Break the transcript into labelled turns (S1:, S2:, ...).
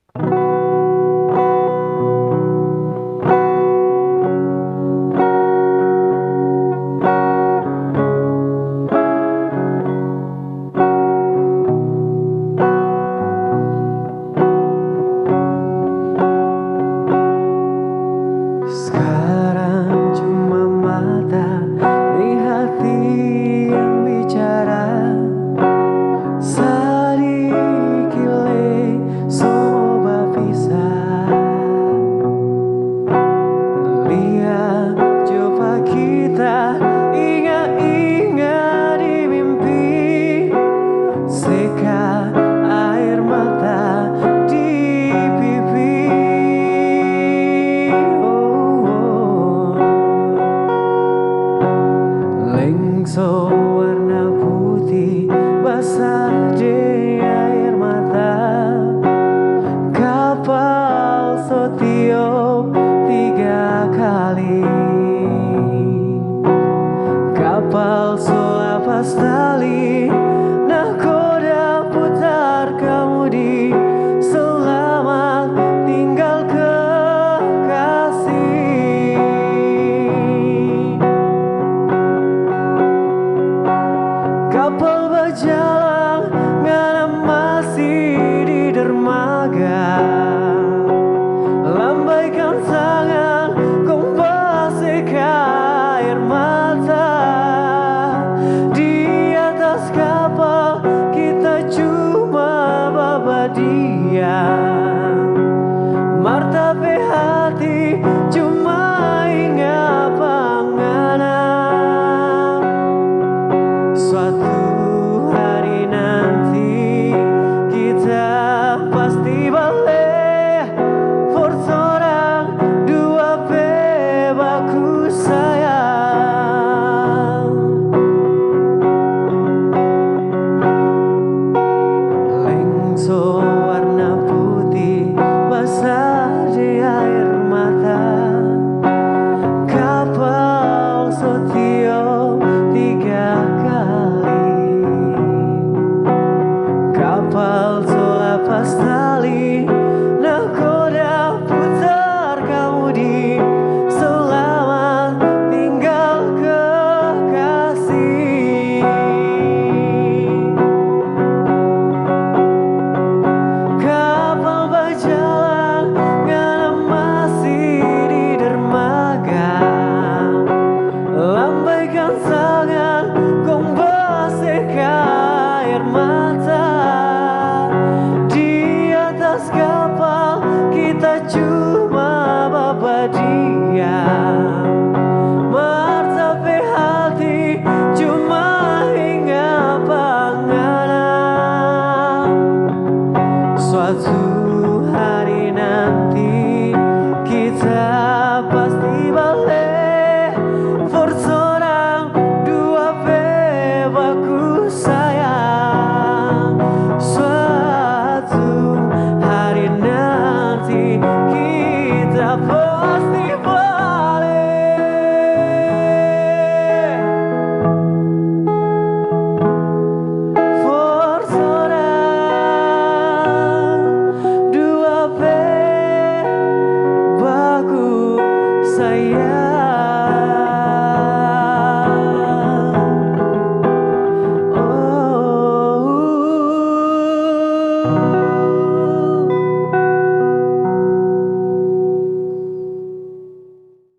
S1: Sekarang cuma mata di hati yang bicara. Sadikile soba bisa lihat coba kita ingat-ingat di mimpi. Seka air mata di pipi. Lengso warna putih basah di air mata. Kapal Sotio 3 kali. Kapal solapas tali. Nahkoda putar kemudi. Selamat tinggal kekasih. Kapal berjalan ngana masih di dermaga. Lambaikan tangan kau basahkan air mata. Di atas kapal kita cuma babadian. Martabe hati cuma ingat panganan. Suatu hari nanti kita pasti balik. Forsorang dua bebaku sayang. Lengso warna putih basah di air mata. Kapal Sotio 3 kali. Kapal solapas tali. Nahkoda putar kemudi. Selamat tinggal kekasih. Kapal berjalan ngana masih di dermaga. Lambaikan tangan kau basahkan air mata. Di atas kapal kita cuma babadian. Martabe hati cuma ingat panganan. Suatu